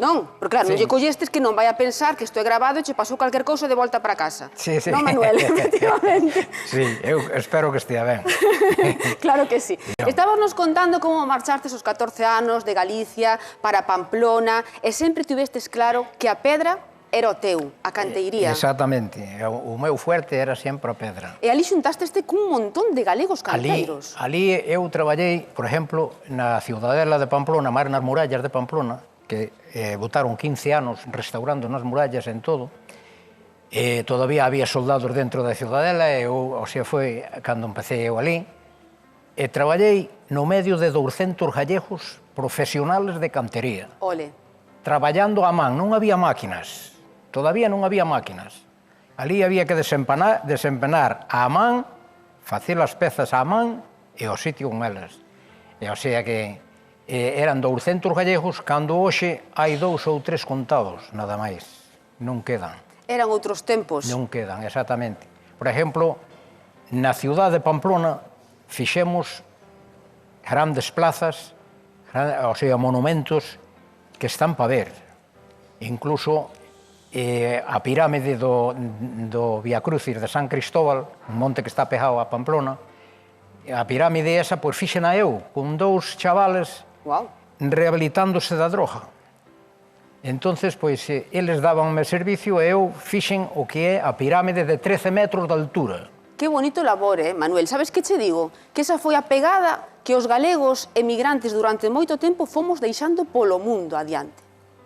Non, porque claro, non lle collestes que non vai a pensar que isto é grabado e che pasou calquer cousa de volta para casa. Sí, sí. Non, Manuel, efectivamente. Sí, eu espero que estea ben. Claro que sí. Estabas nos contando como marchartes aos 14 anos de Galicia para Pamplona e sempre tivestes claro que a pedra era o teu, a canteiría. Exactamente. O meu fuerte era sempre a pedra. E ali xuntasteste cun montón de galegos canteiros. Ali eu traballei, por exemplo, na Ciudadela de Pamplona, máis nas murallas de Pamplona, que botaron 15 anos restaurando nas murallas en todo. Todavía había soldados dentro da Ciudadela e o sea, foi cando empecé eu ali. E traballei no medio de 200 gallegos profesionales de cantería. Ole. Traballando a man, non había máquinas. Todavía non había máquinas. Ali había que desempenar a man, facer as pezas a man e o sitio con elas. E o sea que eran 200 gallegos, cando hoxe hai 2 ou 3 contados, nada máis. Non quedan. Eran outros tempos. Non quedan, exactamente. Por exemplo, na ciudad de Pamplona fixemos grandes plazas, o sea, monumentos que están para ver. Incluso a pirámide do Vía Crucis de San Cristóbal, un monte que está pegado a Pamplona, a pirámide esa, pois fixena eu, con 2 chavales rehabilitándose da droga. Entonces, pois, eles dabanme servicio e eu fixen o que é a pirámide de 13 metros de altura. Que bonito labor, Manuel? Sabes que che digo? Que esa foi a pegada que os galegos emigrantes durante moito tempo fomos deixando polo mundo adiante.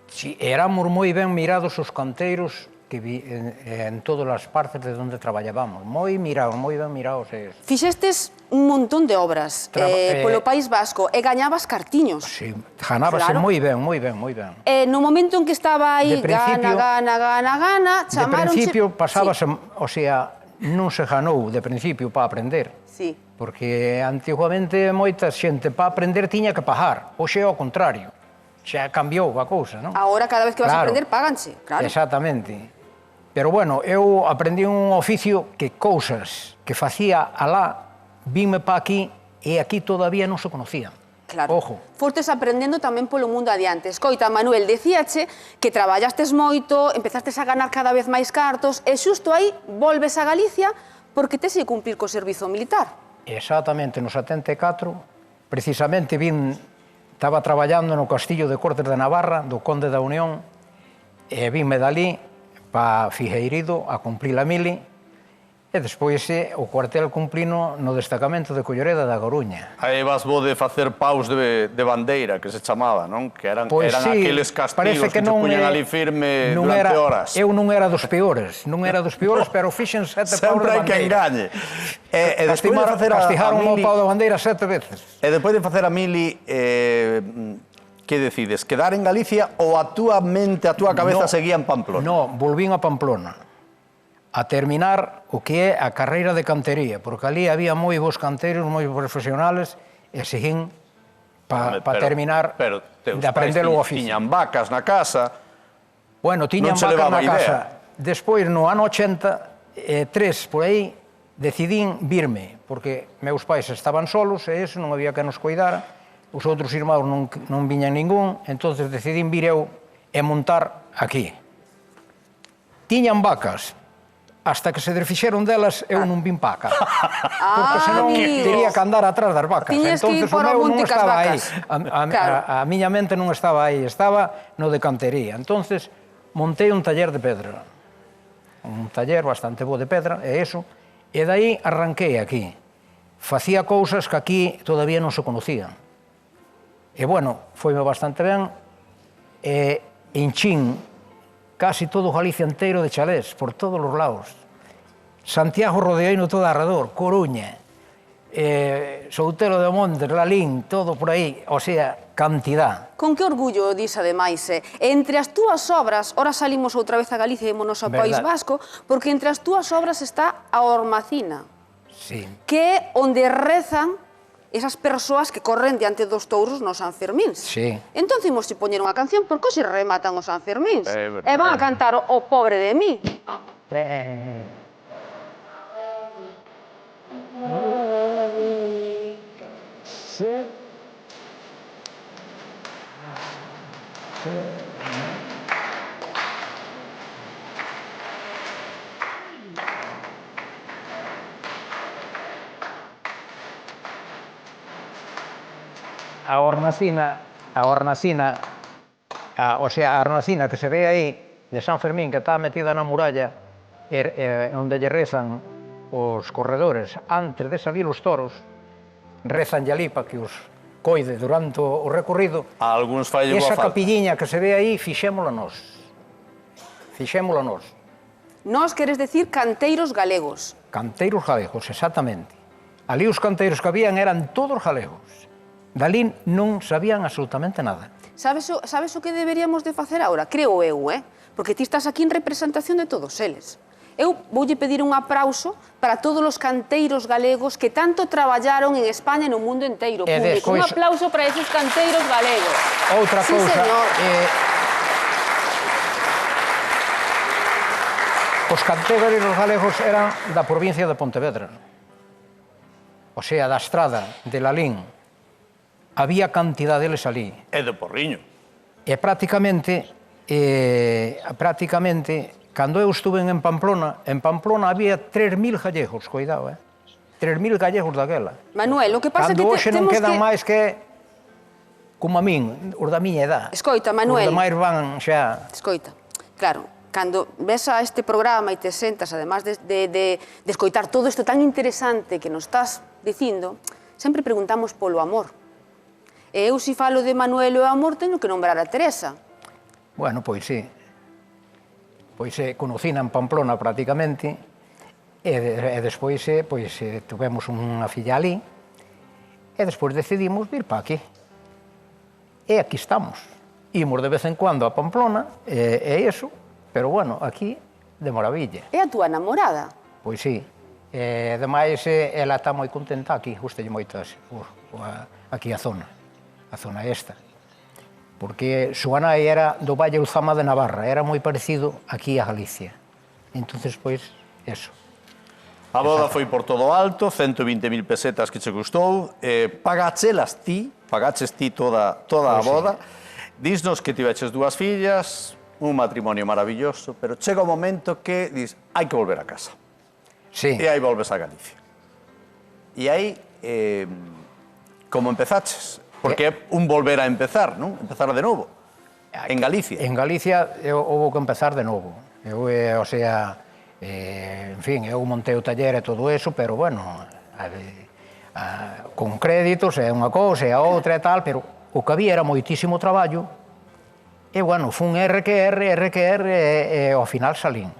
Si, éramos moi ben mirados os canteiros que en todas as partes de onde traballábamos. Moi ben mirados. Fixestes un montón de obras polo País Vasco e gañabas cartiños. Si, ganábase moi ben, moi ben, moi ben. E no momento en que estaba aí, gana, chamaronche... De principio pasábase, o sea, non se ganou de principio para aprender. Sí. Porque antiguamente moita xente para aprender tiña que pagar. Hoxe é ao contrario. Xa cambiou a cousa, non? Agora, cada vez que vas a aprender, páganse, claro. Exactamente. Pero, bueno, eu aprendi un oficio que cousas que facía alá, vime pa aquí, e aquí todavía non se conocían. Claro. Ojo. Fortes aprendendo tamén polo mundo adiante. Escoita, Manuel, decíache que traballastes moito, empezastes a ganar cada vez máis cartos, e xusto aí volves a Galicia porque tes que cumplir co servizo militar. Exactamente, no 74, precisamente estaba traballando no Castillo de Cortes de Navarra, do Conde da Unión, e vime dali para Figueiredo a cumplir a mili, e despois o cuartel cumplino no destacamento de Colloreda da Coruña. Aí vas vos de facer paus de bandeira, que se chamaba, non? Que eran aqueles castigos que te puñan ali firme durante horas. Eu non era dos peores, pero fixen 7 paus de bandeira. Sempre hai que engañe. E despois de facer a castigaron o pau de bandeira 7 veces. E despois de facer a mili, que decides? Quedar en Galicia ou a túa mente, a túa cabeza seguía en Pamplona? Non, volvín a Pamplona a terminar o que é a carreira de cantería, porque ali había moi bons canteiros, moi profesionales, e seguín para terminar de aprender o oficio. Tiñan vacas na casa. Bueno, tiñan vacas na casa. Despois, no ano 83, por aí, decidín virme, porque meus pais estaban solos, e eso non había que nos cuidara, os outros irmãos non viñan ningún, entonces decidín vir eu e montar aquí. Tiñan vacas. Hasta que se desfixeron delas, eu non vin paca. Porque senón teria que andar atrás das vacas. Tiñes que ir para o monte cas vacas. A miña mente non estaba aí, estaba no de cantería. Entonces, montei un taller de pedra. Un taller bastante bo de pedra, e eso. E daí arranquei aquí. Facía cousas que aquí todavía non se conocían. E, bueno, foime bastante ben. E enchín casi todo Galicia inteiro de chalés, por todos os lados. Santiago rodeoino todo alrededor, Coruña, Soutelo de Montes, Lalín, todo por aí, o sea, cantidad. Con que orgullo dis, ademais, entre as túas obras, ora salimos outra vez a Galicia e ímonos ao País Vasco, porque entre as túas obras está a Hormacina, que é onde rezan esas persoas que corren diante dos touros nos Sanfermíns. Sí. Entón, imos poñer unha canción, porque hoxe rematan os Sanfermíns. E van a cantar o pobre de mí. A hornacina, o sea, a hornacina que se ve aí de San Fermín, que está metida na muralla, onde lle rezan os corredores antes de salir os toros, rezan ali para que os coide durante o recorrido. A algúns fai boa falta. Esa capilliña que se ve aí, fixémola nós. Fixémola nós. Nós queres decir canteiros galegos. Canteiros galegos, exactamente. Ali os canteiros que habían eran todos galegos. Dalí non sabían absolutamente nada. Sabes o que deberíamos de facer agora? Creo eu, porque ti estás aquí en representación de todos eles. Eu voulle pedir un aplauso para todos os canteiros galegos que tanto traballaron en España e no mundo inteiro. Público. Un aplauso para esos canteiros galegos. Outra cousa. Os canteiros galegos eran da provincia de Pontevedra. O sea, da estrada de Lalín. Había cantidad deles ali. E de Porriño. E prácticamente, cando eu estuve en Pamplona había 3.000 gallegos, cuidado, 3.000 gallegos daquela. Manuel, o que pasa é que temos que... Cando hoxe non quedan máis que, como a min, os da miña edad. Escoita, Manuel. Os demais van xa... Escoita, claro, cando ves a este programa e te sentas, además de escoitar todo isto tan interesante que nos estás dicindo, sempre preguntamos polo amor. E eu, se falo de Manuel e o amor, teño que nombrar a Teresa. Bueno, pois sí. Pois conocina en Pamplona prácticamente, e despois tuvemos unha filla ali, e despois decidimos vir para aquí. E aquí estamos. Imos de vez en cuando a Pamplona, e iso, pero bueno, aquí de maravilla. É a túa namorada? Pois sí. E ademais, ela está moi contenta aquí, gustalle moito aquí a zona esta, porque súa nai era do Valle Uzama de Navarra, era moi parecido aquí a Galicia. Entonces, pois, eso. A boda foi por todo alto, 120.000 pesetas que che custou, pagaches ti toda a boda. Dísnos que tiveches dúas fillas, un matrimonio maravilloso, pero chega o momento que dis, hai que volver a casa. Sí. E aí volves a Galicia. E aí, como empezaches? Porque é un volver a empezar, non? Empezar de novo. En Galicia. En Galicia houve que empezar de novo. O sea, en fin, eu montei o taller e todo eso, pero bueno, con créditos é unha cousa e a outra e tal, pero o que había era moitísimo traballo e, bueno, fun RQR e ao final salín.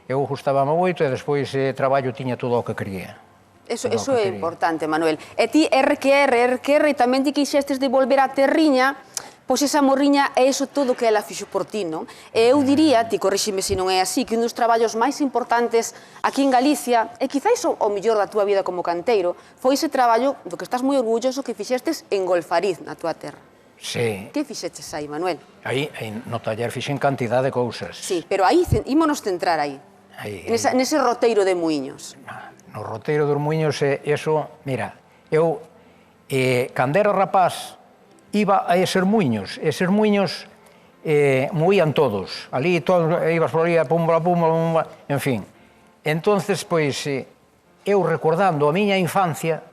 Eu gustábame moito e despois traballo tiña todo o que quería. Eso é importante, Manuel. E ti, RQR, tamén ti quixestes de volver á terriña, pois esa morriña é iso todo que ela fixo por ti, non? E eu diría, ti corríxime se non é así, que un dos traballos máis importantes aquí en Galicia, e quizáis o mellor da túa vida como canteiro, foi ese traballo do que estás moi orgulloso que fixestes en Golfariz, na túa terra. Sí. Que fixeches aí, Manuel? Aí, no taller fixen cantidad de cousas. Sí, pero aí, ímonos centrar aí. Nese roteiro de muiños. No roteiro dos muiños, eso, mira, eu, cando era rapaz, iba a eses muiños moían todos, ali ibas por ali, pumba, en fin. Entonces, pois, eu recordando a miña infancia,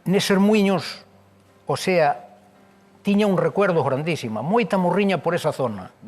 neses muiños, o sea, tiña un recuerdo grandísimo, moita morriña por esa zona.